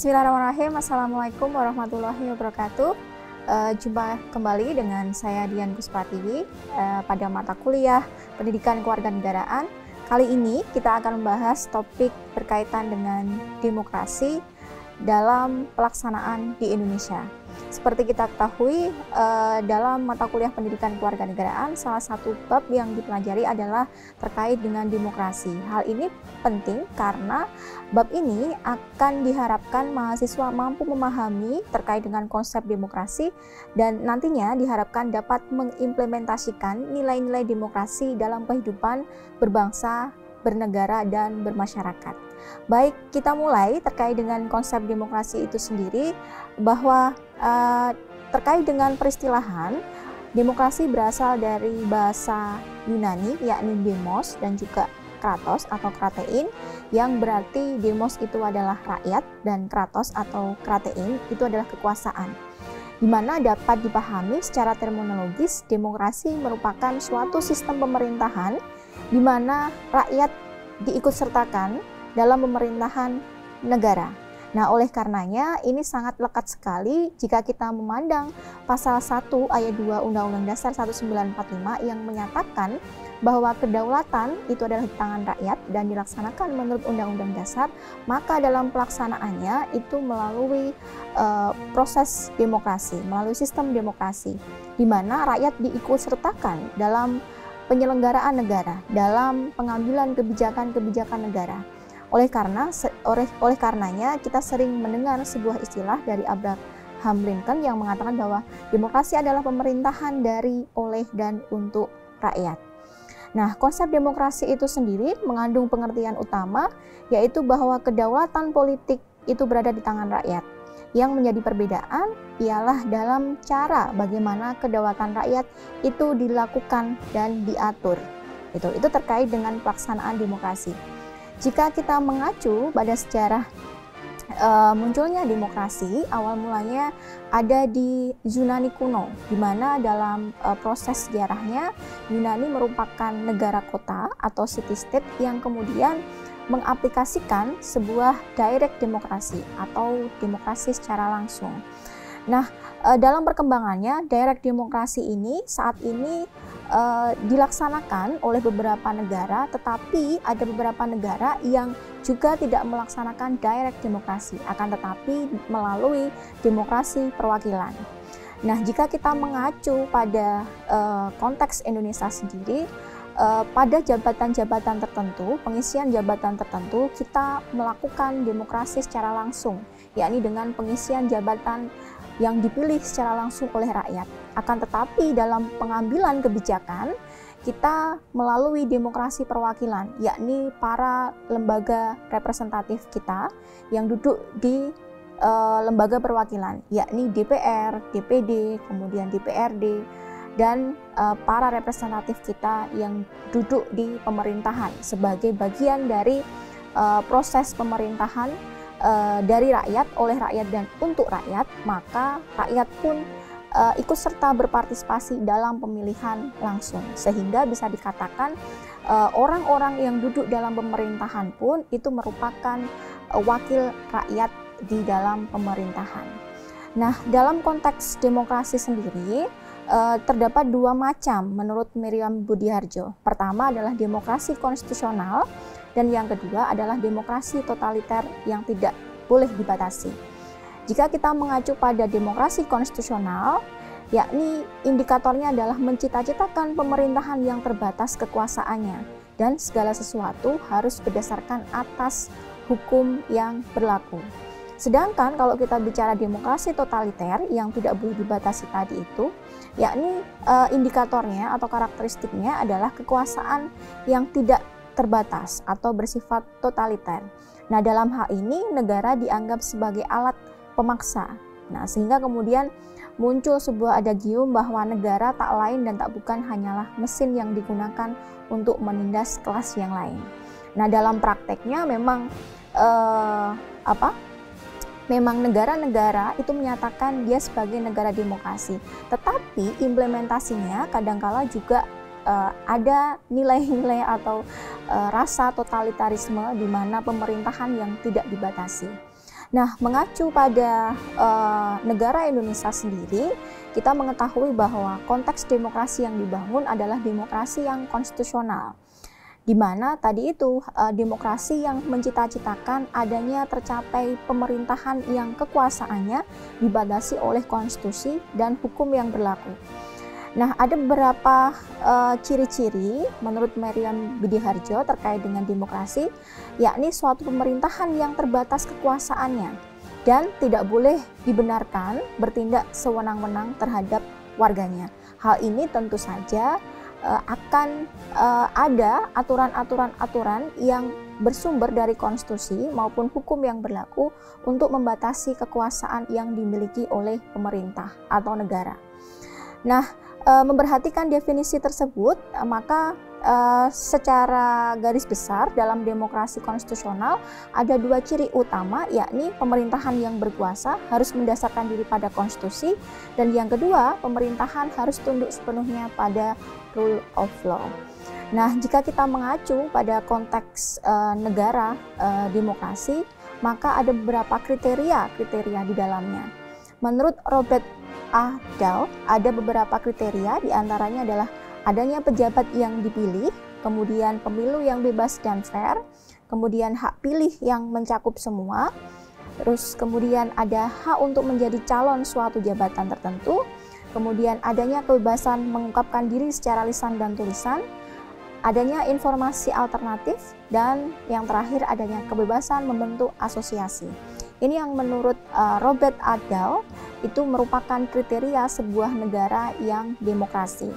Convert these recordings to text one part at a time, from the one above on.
Bismillahirrahmanirrahim. Assalamualaikum warahmatullahi wabarakatuh. Jumpa kembali dengan saya Dian Kuspatiwi pada mata kuliah Pendidikan Kewarganegaraan. Kali ini kita akan membahas topik berkaitan dengan demokrasi dalam pelaksanaan di Indonesia. Seperti kita ketahui, dalam mata kuliah Pendidikan Kewarganegaraan, salah satu bab yang dipelajari adalah terkait dengan demokrasi. Hal ini penting karena bab ini akan diharapkan mahasiswa mampu memahami terkait dengan konsep demokrasi dan nantinya diharapkan dapat mengimplementasikan nilai-nilai demokrasi dalam kehidupan berbangsa, bernegara, dan bermasyarakat. Baik, kita mulai terkait dengan konsep demokrasi itu sendiri, bahwa terkait dengan peristilahan, demokrasi berasal dari bahasa Yunani yakni demos dan juga kratos atau kratein, yang berarti demos itu adalah rakyat dan kratos atau kratein itu adalah kekuasaan. Di mana dapat dipahami secara terminologis, demokrasi merupakan suatu sistem pemerintahan di mana rakyat diikutsertakan dalam pemerintahan negara. Nah, oleh karenanya ini sangat lekat sekali jika kita memandang pasal 1 ayat 2 Undang-Undang Dasar 1945 yang menyatakan bahwa kedaulatan itu adalah di tangan rakyat dan dilaksanakan menurut Undang-Undang Dasar, maka dalam pelaksanaannya itu melalui proses demokrasi, melalui sistem demokrasi, di mana rakyat diikutsertakan dalam penyelenggaraan negara, dalam pengambilan kebijakan-kebijakan negara. Oleh karenanya kita sering mendengar sebuah istilah dari Abraham Lincoln yang mengatakan bahwa demokrasi adalah pemerintahan dari, oleh, dan untuk rakyat. Nah, konsep demokrasi itu sendiri mengandung pengertian utama, yaitu bahwa kedaulatan politik itu berada di tangan rakyat. Yang menjadi perbedaan ialah dalam cara bagaimana kedaulatan rakyat itu dilakukan dan diatur. Itu terkait dengan pelaksanaan demokrasi. Jika kita mengacu pada sejarah munculnya demokrasi, awal mulanya ada di Yunani kuno, di mana dalam proses sejarahnya Yunani merupakan negara kota atau city state yang kemudian mengaplikasikan sebuah direct demokrasi atau demokrasi secara langsung. Nah, dalam perkembangannya direct demokrasi ini saat ini dilaksanakan oleh beberapa negara, tetapi ada beberapa negara yang juga tidak melaksanakan direct demokrasi, akan tetapi melalui demokrasi perwakilan. Nah, jika kita mengacu pada konteks Indonesia sendiri, pada jabatan-jabatan tertentu, pengisian jabatan tertentu, kita melakukan demokrasi secara langsung, yakni dengan pengisian jabatan yang dipilih secara langsung oleh rakyat. Akan tetapi dalam pengambilan kebijakan, kita melalui demokrasi perwakilan, yakni para lembaga representatif kita yang duduk di lembaga perwakilan, yakni DPR, DPD, kemudian DPRD, dan para representatif kita yang duduk di pemerintahan sebagai bagian dari proses pemerintahan dari rakyat, oleh rakyat, dan untuk rakyat. Maka rakyat pun ikut serta berpartisipasi dalam pemilihan langsung, sehingga bisa dikatakan orang-orang yang duduk dalam pemerintahan pun itu merupakan wakil rakyat di dalam pemerintahan. Nah, dalam konteks demokrasi sendiri terdapat dua macam menurut Miriam Budiharjo. Pertama adalah demokrasi konstitusional, dan yang kedua adalah demokrasi totaliter yang tidak boleh dibatasi. Jika kita mengacu pada demokrasi konstitusional, yakni indikatornya adalah mencita-citakan pemerintahan yang terbatas kekuasaannya dan segala sesuatu harus berdasarkan atas hukum yang berlaku. Sedangkan kalau kita bicara demokrasi totaliter yang tidak boleh dibatasi tadi itu, yakni indikatornya atau karakteristiknya adalah kekuasaan yang tidak terbatas atau bersifat totaliter. Nah, dalam hal ini negara dianggap sebagai alat pemaksa. Nah, sehingga kemudian muncul sebuah adagium bahwa negara tak lain dan tak bukan hanyalah mesin yang digunakan untuk menindas kelas yang lain. Nah, dalam prakteknya memang memang negara-negara itu menyatakan dia sebagai negara demokrasi, tetapi implementasinya kadangkala juga ada nilai-nilai atau rasa totalitarisme di mana pemerintahan yang tidak dibatasi. Nah, mengacu pada negara Indonesia sendiri, kita mengetahui bahwa konteks demokrasi yang dibangun adalah demokrasi yang konstitusional, di mana tadi itu demokrasi yang mencita-citakan adanya tercapai pemerintahan yang kekuasaannya dibatasi oleh konstitusi dan hukum yang berlaku. Nah, ada beberapa ciri-ciri menurut Meriam Bidiharjo terkait dengan demokrasi, yakni suatu pemerintahan yang terbatas kekuasaannya dan tidak boleh dibenarkan bertindak sewenang-wenang terhadap warganya. Hal ini tentu saja akan ada aturan-aturan yang bersumber dari konstitusi maupun hukum yang berlaku untuk membatasi kekuasaan yang dimiliki oleh pemerintah atau negara. Nah, memperhatikan definisi tersebut, maka secara garis besar dalam demokrasi konstitusional ada dua ciri utama, yakni pemerintahan yang berkuasa harus mendasarkan diri pada konstitusi, dan yang kedua, pemerintahan harus tunduk sepenuhnya pada rule of law. Nah, jika kita mengacu pada konteks negara demokrasi, maka ada beberapa kriteria di dalamnya. Menurut Robert A. Dahl, ada beberapa kriteria, diantaranya adalah adanya pejabat yang dipilih, kemudian pemilu yang bebas dan fair, kemudian hak pilih yang mencakup semua, terus kemudian ada hak untuk menjadi calon suatu jabatan tertentu, kemudian adanya kebebasan mengungkapkan diri secara lisan dan tulisan, adanya informasi alternatif, dan yang terakhir adanya kebebasan membentuk asosiasi. Ini yang menurut Robert A. Dahl itu merupakan kriteria sebuah negara yang demokrasi.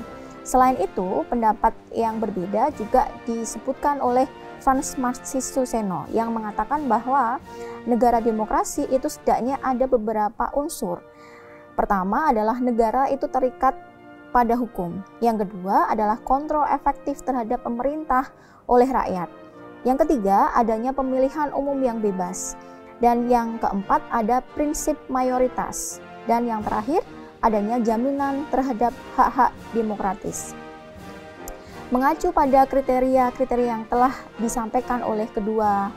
Selain itu, pendapat yang berbeda juga disebutkan oleh Frans Marcistuseno yang mengatakan bahwa negara demokrasi itu setidaknya ada beberapa unsur. Pertama adalah negara itu terikat pada hukum. Yang kedua adalah kontrol efektif terhadap pemerintah oleh rakyat. Yang ketiga, adanya pemilihan umum yang bebas. Dan yang keempat, ada prinsip mayoritas. Dan yang terakhir, adanya jaminan terhadap hak-hak demokratis. Mengacu pada kriteria-kriteria yang telah disampaikan oleh kedua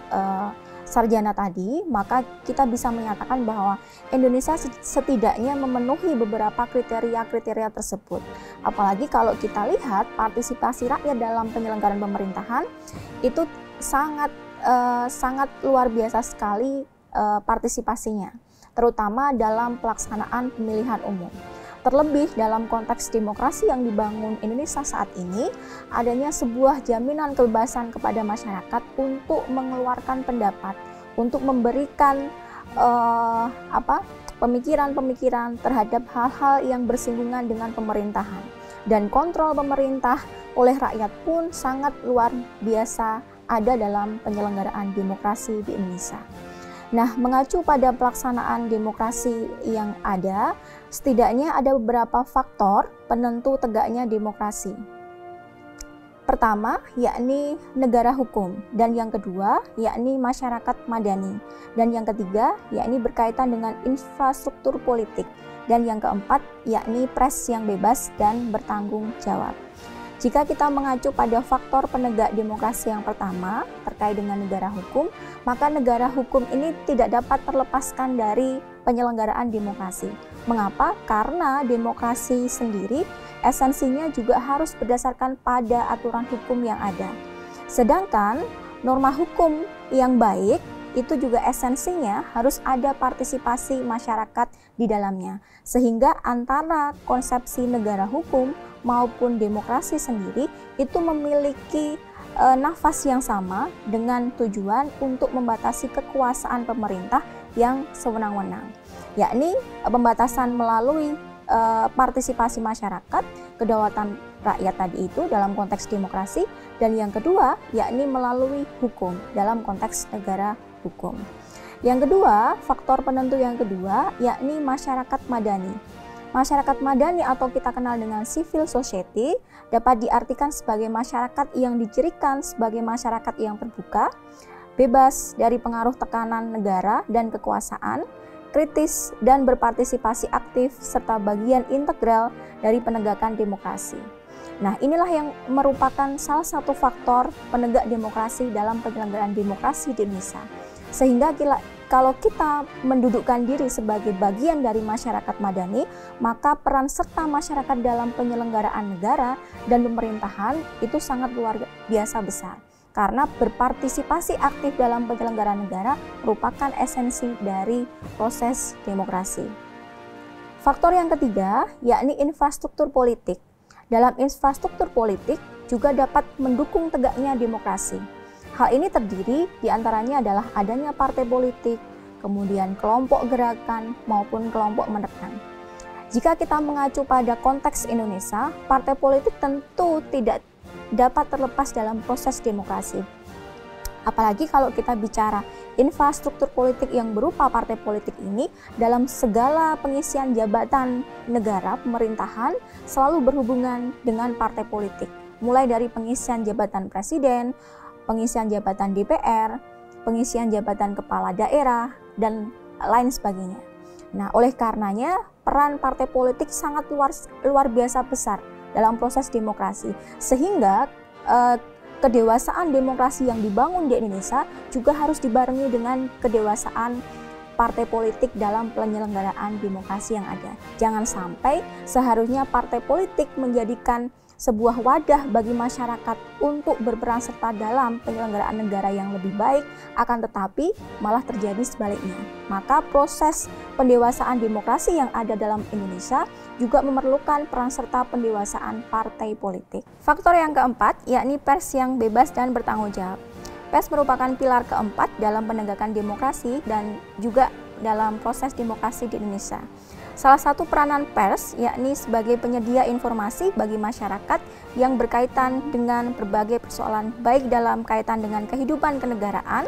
sarjana tadi, maka kita bisa menyatakan bahwa Indonesia setidaknya memenuhi beberapa kriteria-kriteria tersebut. Apalagi kalau kita lihat partisipasi rakyat dalam penyelenggaraan pemerintahan itu sangat luar biasa sekali partisipasinya, terutama dalam pelaksanaan pemilihan umum. Terlebih dalam konteks demokrasi yang dibangun Indonesia saat ini, adanya sebuah jaminan kebebasan kepada masyarakat untuk mengeluarkan pendapat, untuk memberikan pemikiran-pemikiran terhadap hal-hal yang bersinggungan dengan pemerintahan. Dan kontrol pemerintah oleh rakyat pun sangat luar biasa ada dalam penyelenggaraan demokrasi di Indonesia. Nah, mengacu pada pelaksanaan demokrasi yang ada, setidaknya ada beberapa faktor penentu tegaknya demokrasi. Pertama, yakni negara hukum, dan yang kedua, yakni masyarakat madani, dan yang ketiga, yakni berkaitan dengan infrastruktur politik, dan yang keempat, yakni pres yang bebas dan bertanggung jawab. Jika kita mengacu pada faktor penegak demokrasi yang pertama terkait dengan negara hukum, maka negara hukum ini tidak dapat terlepaskan dari penyelenggaraan demokrasi. Mengapa? Karena demokrasi sendiri esensinya juga harus berdasarkan pada aturan hukum yang ada. Sedangkan norma hukum yang baik itu juga esensinya harus ada partisipasi masyarakat di dalamnya. Sehingga antara konsepsi negara hukum maupun demokrasi sendiri itu memiliki nafas yang sama dengan tujuan untuk membatasi kekuasaan pemerintah yang sewenang-wenang, yakni pembatasan melalui partisipasi masyarakat, kedaulatan rakyat tadi itu dalam konteks demokrasi, dan yang kedua yakni melalui hukum dalam konteks negara hukum. Yang kedua, faktor penentu yang kedua yakni masyarakat madani. Masyarakat madani atau kita kenal dengan civil society dapat diartikan sebagai masyarakat yang dicirikan sebagai masyarakat yang terbuka, bebas dari pengaruh tekanan negara dan kekuasaan, kritis dan berpartisipasi aktif serta bagian integral dari penegakan demokrasi. Nah, inilah yang merupakan salah satu faktor penegak demokrasi dalam penyelenggaraan demokrasi di Indonesia. Sehingga kalau kita mendudukkan diri sebagai bagian dari masyarakat madani, maka peran serta masyarakat dalam penyelenggaraan negara dan pemerintahan itu sangat luar biasa besar. Karena berpartisipasi aktif dalam penyelenggaraan negara merupakan esensi dari proses demokrasi. Faktor yang ketiga, yakni infrastruktur politik. Dalam infrastruktur politik juga dapat mendukung tegaknya demokrasi. Hal ini terdiri diantaranya adalah adanya partai politik, kemudian kelompok gerakan maupun kelompok menekan. Jika kita mengacu pada konteks Indonesia, partai politik tentu tidak dapat terlepas dalam proses demokrasi. Apalagi kalau kita bicara infrastruktur politik yang berupa partai politik ini dalam segala pengisian jabatan negara, pemerintahan selalu berhubungan dengan partai politik. Mulai dari pengisian jabatan presiden, pengisian jabatan DPR, pengisian jabatan kepala daerah, dan lain sebagainya. Nah, oleh karenanya peran partai politik sangat luar biasa besar dalam proses demokrasi, sehingga kedewasaan demokrasi yang dibangun di Indonesia juga harus dibarengi dengan kedewasaan partai politik dalam penyelenggaraan demokrasi yang ada. Jangan sampai seharusnya partai politik menjadikan sebuah wadah bagi masyarakat untuk berperan serta dalam penyelenggaraan negara yang lebih baik, akan tetapi malah terjadi sebaliknya. Maka proses pendewasaan demokrasi yang ada dalam Indonesia juga memerlukan peran serta pendewasaan partai politik. Faktor yang keempat, yakni pers yang bebas dan bertanggung jawab. Pers merupakan pilar keempat dalam penegakan demokrasi dan juga dalam proses demokrasi di Indonesia. Salah satu peranan pers yakni sebagai penyedia informasi bagi masyarakat yang berkaitan dengan berbagai persoalan baik dalam kaitan dengan kehidupan kenegaraan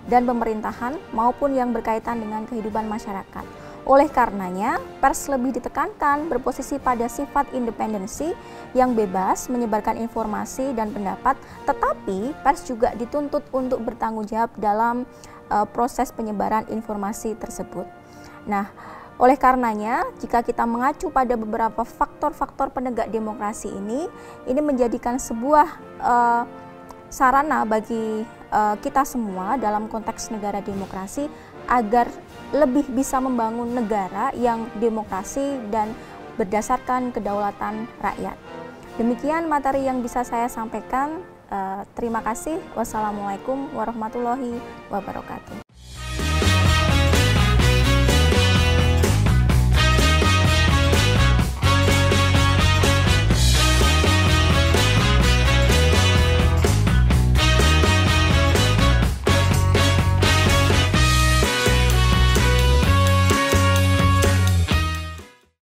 dan pemerintahan maupun yang berkaitan dengan kehidupan masyarakat. Oleh karenanya, pers lebih ditekankan berposisi pada sifat independensi yang bebas menyebarkan informasi dan pendapat, tetapi pers juga dituntut untuk bertanggung jawab dalam proses penyebaran informasi tersebut. Nah, oleh karenanya, jika kita mengacu pada beberapa faktor-faktor penegak demokrasi ini menjadikan sebuah sarana bagi kita semua dalam konteks negara demokrasi agar lebih bisa membangun negara yang demokrasi dan berdasarkan kedaulatan rakyat. Demikian materi yang bisa saya sampaikan. Terima kasih. Wassalamualaikum warahmatullahi wabarakatuh.